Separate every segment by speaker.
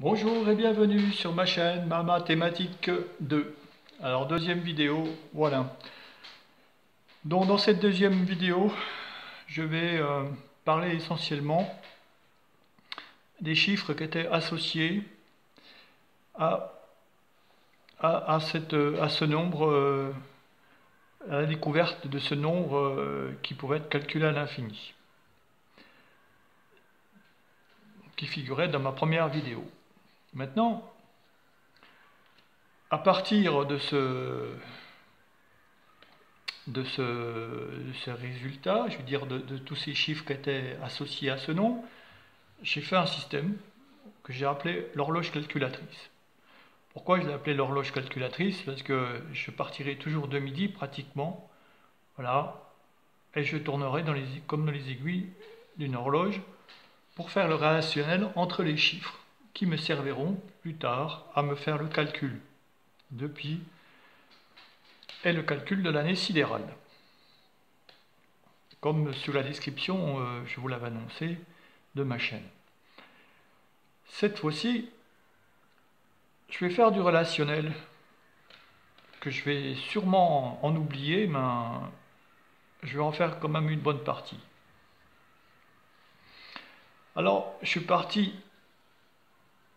Speaker 1: Bonjour et bienvenue sur ma chaîne Ma Mathématique 2. Alors deuxième vidéo, voilà. Donc dans cette deuxième vidéo, je vais parler essentiellement des chiffres qui étaient associés à ce nombre, à la découverte de ce nombre qui pouvait être calculé à l'infini, qui figurait dans ma première vidéo. Maintenant, à partir de ce résultat, je veux dire de tous ces chiffres qui étaient associés à ce nom, j'ai fait un système que j'ai appelé l'horloge calculatrice. Pourquoi je l'ai appelé l'horloge calculatrice? Parce que je partirai toujours de midi pratiquement, voilà, et je tournerai comme dans les aiguilles d'une horloge pour faire le relationnel entre les chiffres qui me serviront plus tard à me faire le calcul de pi et le calcul de l'année sidérale. Comme sous la description, je vous l'avais annoncé, de ma chaîne. Cette fois-ci, je vais faire du relationnel, que je vais sûrement en oublier, mais je vais en faire quand même une bonne partie. Alors, je suis parti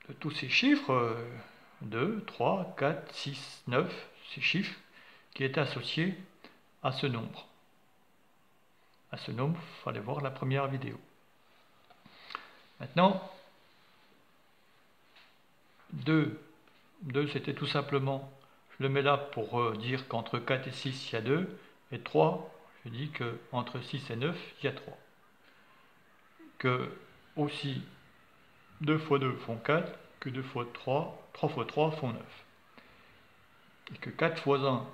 Speaker 1: de tous ces chiffres, 2, 3, 4, 6, 9, ces chiffres qui étaient associés à ce nombre. À ce nombre, il fallait voir la première vidéo. Maintenant, 2 c'était tout simplement, je le mets là pour dire qu'entre 4 et 6 il y a 2, et 3, je dis qu'entre 6 et 9 il y a 3. Que aussi 2 fois 2 font 4, que 2 fois 3, 3 fois 3 font 9. Et que 4 fois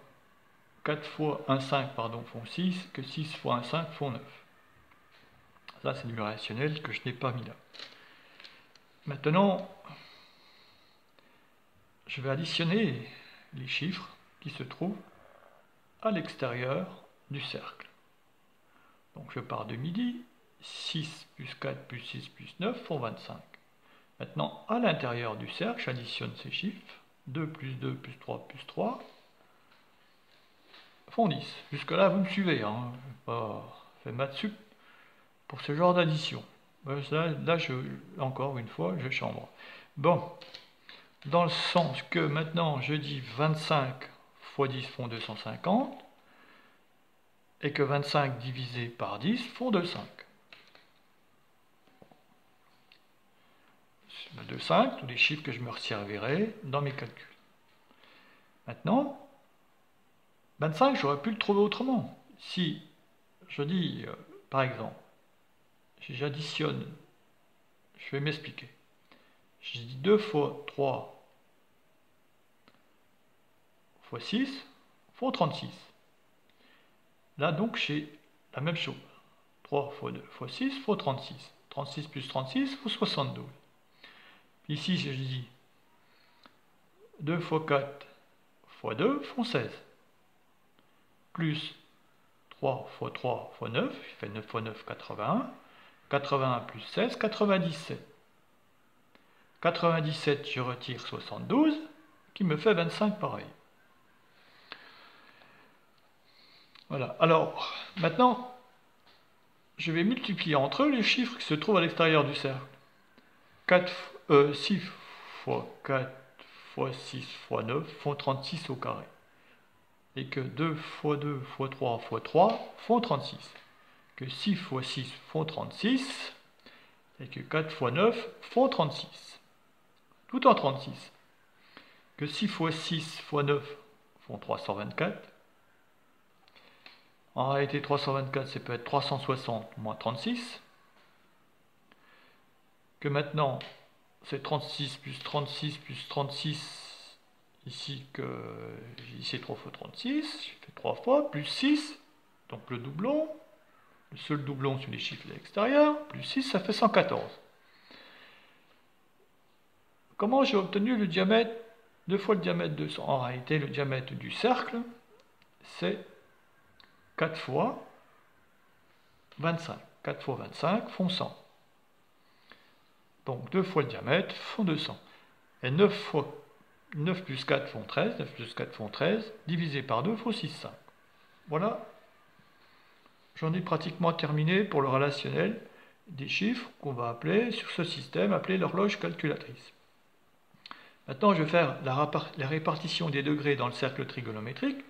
Speaker 1: 1, 5 pardon, font 6, que 6 fois 1, 5 font 9. Ça c'est du rationnel que je n'ai pas mis là. Maintenant, je vais additionner les chiffres qui se trouvent à l'extérieur du cercle. Donc je pars de midi, 6 plus 4 plus 6 plus 9 font 25. Maintenant, à l'intérieur du cercle, j'additionne ces chiffres, 2 plus 2 plus 3 plus 3 font 10. Jusque-là, vous me suivez, hein, je n'ai pas fait maths sup pour ce genre d'addition. Là, encore une fois, je chambre. Bon, dans le sens que maintenant, je dis 25 fois 10 font 250, et que 25 divisé par 10 font 2,5. Le 2,5, tous les chiffres que je me resservirai dans mes calculs. Maintenant, 25, j'aurais pu le trouver autrement. Si je dis, par exemple, j'additionne, je vais m'expliquer. Je dis 2 fois 3 fois 6 font 36. Là, donc, j'ai la même chose. 3 fois 2 fois 6 font 36. 36 plus 36 font 72. Ici, je dis 2 fois 4 fois 2 font 16. Plus 3 fois 3 fois 9, je fais 9 fois 9, 81. 81 plus 16, 97. 97, je retire 72, qui me fait 25 pareil. Voilà. Alors, maintenant, je vais multiplier entre eux les chiffres qui se trouvent à l'extérieur du cercle. 6 fois 4 fois 6 fois 9 font 36 au carré. Et que 2 fois 2 fois 3 fois 3 font 36. Que 6 fois 6 font 36. Et que 4 fois 9 font 36. Tout en 36. Que 6 fois 6 fois 9 font 324. En réalité, 324, ça peut être 360 moins 36. Que maintenant, c'est 36 plus 36 plus 36. Ici, c'est 3 fois 36. Je fais 3 fois, plus 6. Donc le doublon. Le seul doublon sur les chiffres de l'extérieur. Plus 6, ça fait 114. Comment j'ai obtenu le diamètre 2 fois le diamètre de 100? En réalité, le diamètre du cercle, c'est 4 fois 25. 4 fois 25 font 100. Donc 2 fois le diamètre font 200. Et 9 plus 4 font 13, 9 plus 4 font 13, divisé par 2 faut 6, 5. Voilà, j'en ai pratiquement terminé pour le relationnel des chiffres qu'on va appeler, sur ce système, appelé l'horloge calculatrice. Maintenant, je vais faire la répartition des degrés dans le cercle trigonométrique,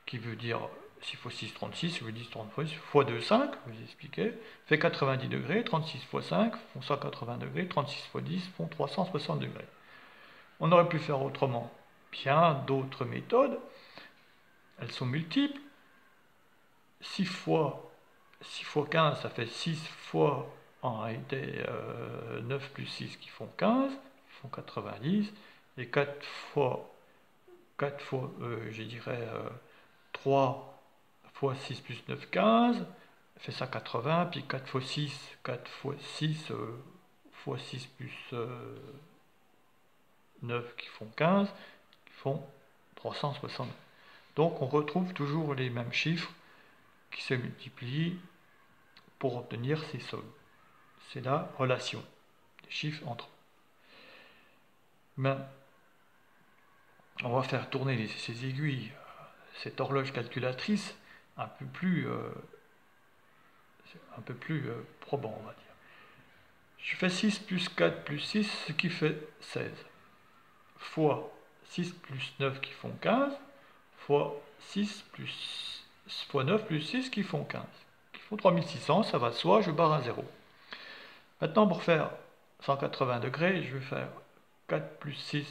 Speaker 1: qui veut dire, s'il faut 6, 36, je veux dire 30 fois 2, 5, je vous ai expliqué, fait 90 degrés, 36 fois 5 font 180 degrés, 36 fois 10 font 360 degrés. On aurait pu faire autrement. Bien d'autres méthodes, elles sont multiples. 6 fois 15, ça fait 6 fois, en réalité, 9 plus 6 qui font 15, qui font 90, et 4 fois, je dirais, 3 fois 6 plus 9, 15, fait ça 80, puis 4 fois 6 fois 6 plus 9 qui font 15, qui font 360. Donc on retrouve toujours les mêmes chiffres qui se multiplient pour obtenir ces sommes. C'est la relation des chiffres entre eux. Mais on va faire tourner ces aiguilles, cette horloge calculatrice un peu plus probant, on va dire. Je fais 6 plus 4 plus 6, ce qui fait 16, fois 6 plus 9 qui font 15, fois 9 plus 6 qui font 15, qui font 3600, ça va de soi, je barre à 0. Maintenant, pour faire 180 degrés, je vais faire 4 plus 6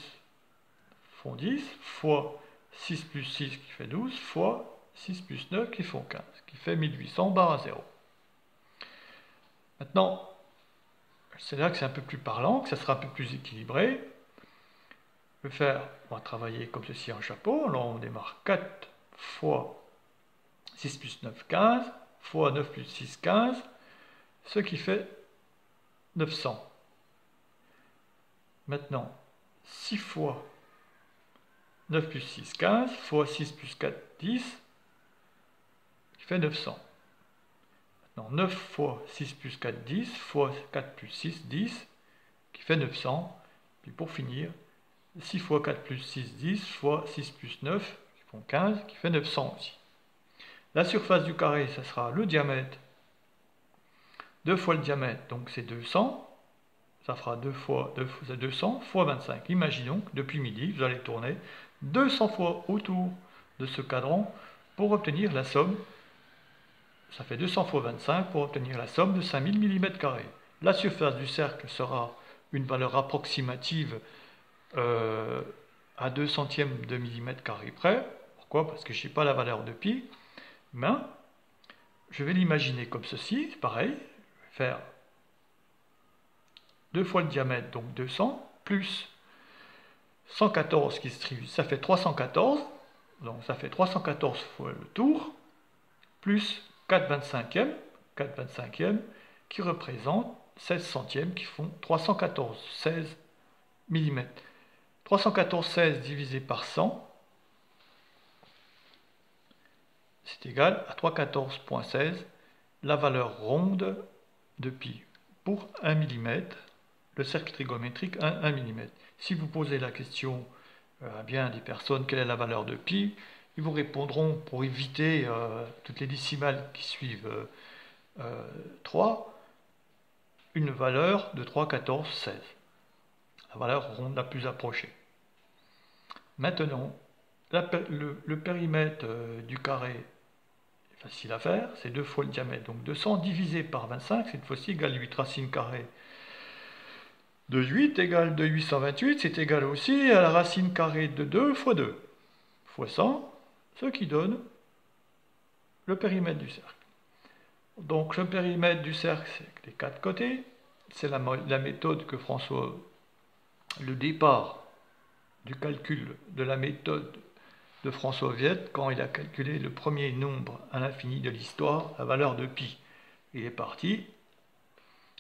Speaker 1: font 10, fois 6 plus 6 qui fait 12, fois 6 plus 9 qui font 15, qui fait 1800, barre à 0. Maintenant, c'est là que c'est un peu plus parlant, que ça sera un peu plus équilibré. On va travailler comme ceci en chapeau. Alors on démarre 4 fois 6 plus 9, 15, fois 9 plus 6, 15, ce qui fait 900. Maintenant, 6 fois 9 plus 6, 15, fois 6 plus 4, 10, qui fait 900. Maintenant, 9 fois 6 plus 4, 10, fois 4 plus 6, 10, qui fait 900. Puis pour finir, 6 fois 4 plus 6, 10, fois 6 plus 9, qui font 15, qui fait 900 aussi. La surface du carré, ça sera le diamètre, 2 fois le diamètre, donc c'est 200. Ça fera 200 fois 25. Imaginons que depuis midi, vous allez tourner 200 fois autour de ce cadran pour obtenir la somme. Ça fait 200 fois 25 pour obtenir la somme de 5000 mm². La surface du cercle sera une valeur approximative à 2 centièmes de mm² près. Pourquoi? Parce que je n'ai pas la valeur de pi. Mais je vais l'imaginer comme ceci. C'est pareil. Je vais faire 2 fois le diamètre, donc 200, plus 114 qui se trivialise, ça fait 314. Donc ça fait 314 fois le tour, plus 4/25e, qui représente 16 centièmes, qui font 314, 16 mm. 314, 16 divisé par 100, c'est égal à 314,16, la valeur ronde de pi pour 1 mm, le cercle trigonométrique 1 mm. Si vous posez la question à bien des personnes, quelle est la valeur de pi, ils vous répondront, pour éviter toutes les décimales qui suivent 3, une valeur de 314,16, la valeur ronde la plus approchée. Maintenant, le périmètre du carré est facile à faire, c'est 2 fois le diamètre, donc 200 divisé par 25, cette fois-ci égale 8 racines carrées de 8 égale de 828, c'est égal aussi à la racine carrée de 2 fois 2, fois 100, ce qui donne le périmètre du cercle. Donc le périmètre du cercle, c'est les 4 côtés, c'est la méthode que François, le départ du calcul de la méthode de François Viette, quand il a calculé le premier nombre à l'infini de l'histoire, la valeur de pi. Il est parti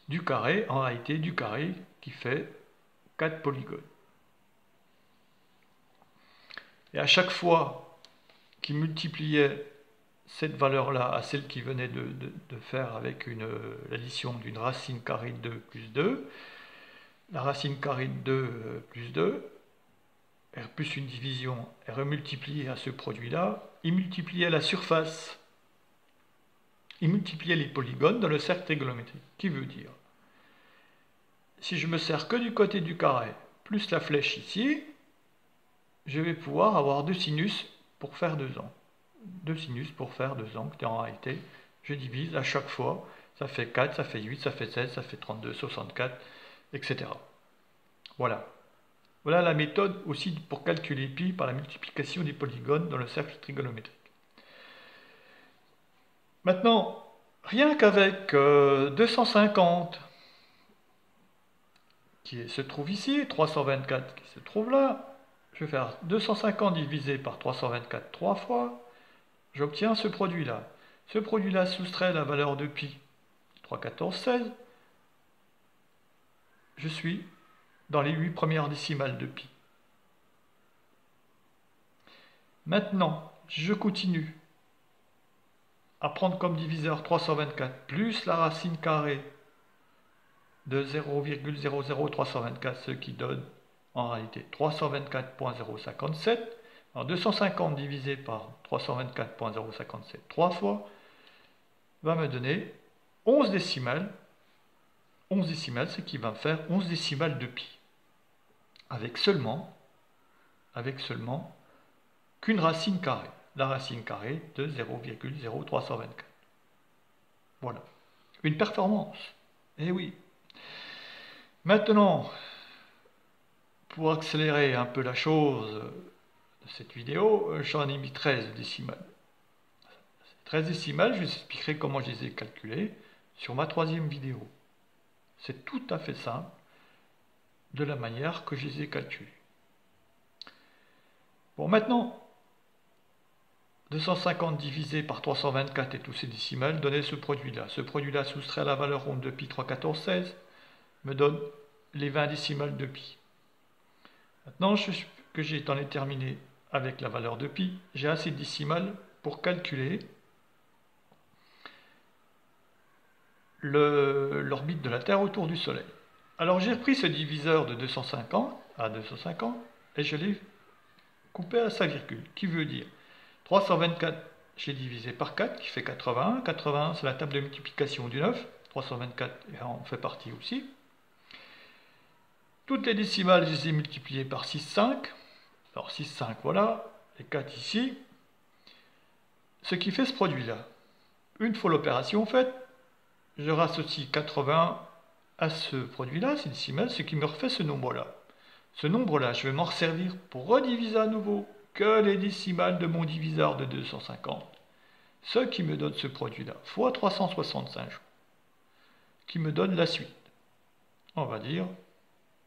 Speaker 1: du carré, en réalité du carré qui fait 4 polygones. Et à chaque fois qu'il multipliait cette valeur-là à celle qu'il venait de faire avec l'addition d'une racine carrée de 2 plus 2, la racine carrée de 2 plus 2, R plus une division, R multiplié à ce produit-là, il multipliait la surface, il multipliait les polygones dans le cercle trigonométrique. Qui veut dire, si je me sers que du côté du carré, plus la flèche ici, je vais pouvoir avoir deux sinus pour faire 2 angles. Deux sinus pour faire 2 angles, et en réalité, je divise à chaque fois, ça fait 4, ça fait 8, ça fait 16, ça fait 32, 64, etc. Voilà. Voilà la méthode aussi pour calculer pi par la multiplication des polygones dans le cercle trigonométrique. Maintenant, rien qu'avec 250, qui se trouve ici, 324 qui se trouve là, je vais faire 250 divisé par 324 3 fois, j'obtiens ce produit-là. Ce produit-là soustrait la valeur de pi, 3, 14, 16. Je suis dans les 8 premières décimales de pi. Maintenant, je continue à prendre comme diviseur 324 plus la racine carrée de 0,00324, ce qui donne en réalité 324.057. Alors 250 divisé par 324.057 3 fois va me donner 11 décimales. 11 décimales, ce qui va me faire 11 décimales de pi. Avec seulement qu'une racine carrée. La racine carrée de 0,0324. Voilà. Une performance. Eh oui. Maintenant, pour accélérer un peu la chose de cette vidéo, j'en ai mis 13 décimales. 13 décimales, je vous expliquerai comment je les ai calculées sur ma 3e vidéo. C'est tout à fait simple de la manière que je les ai calculées. Bon, maintenant, 250 divisé par 324 et tous ces décimales donnait ce produit-là. Ce produit-là soustrait à la valeur ronde de pi 3, 14, 16 me donne les 20 décimales de pi. Maintenant que j'ai terminé avec la valeur de pi, j'ai assez de décimales pour calculer l'orbite de la Terre autour du Soleil. Alors j'ai repris ce diviseur de 250 à 250 et je l'ai coupé à sa virgule, qui veut dire 324, je l'ai divisé par 4, qui fait 81. 81, c'est la table de multiplication du 9. 324 en fait partie aussi. Toutes les décimales, je les ai multipliées par 6, 5. Alors 6, 5, voilà. Et 4 ici. Ce qui fait ce produit-là. Une fois l'opération faite, je rassocie 80 à ce produit-là, ces décimales, ce qui me refait ce nombre-là. Ce nombre-là, je vais m'en resservir pour rediviser à nouveau que les décimales de mon diviseur de 250. Ce qui me donne ce produit-là, fois 365 jours. Qui me donne la suite. On va dire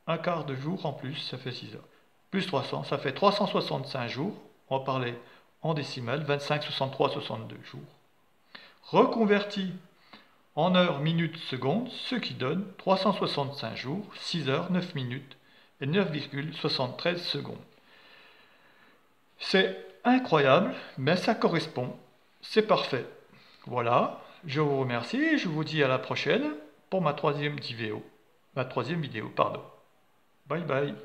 Speaker 1: un quart de jour en plus, ça fait 6 heures. Plus 300, ça fait 365 jours. On va parler en décimales, 25, 63, 62 jours. Reconverti en heures, minutes, secondes, ce qui donne 365 jours, 6 heures, 9 minutes et 9,73 secondes. C'est incroyable, mais ça correspond. C'est parfait. Voilà, je vous remercie et je vous dis à la prochaine pour ma 3e vidéo. Bye bye.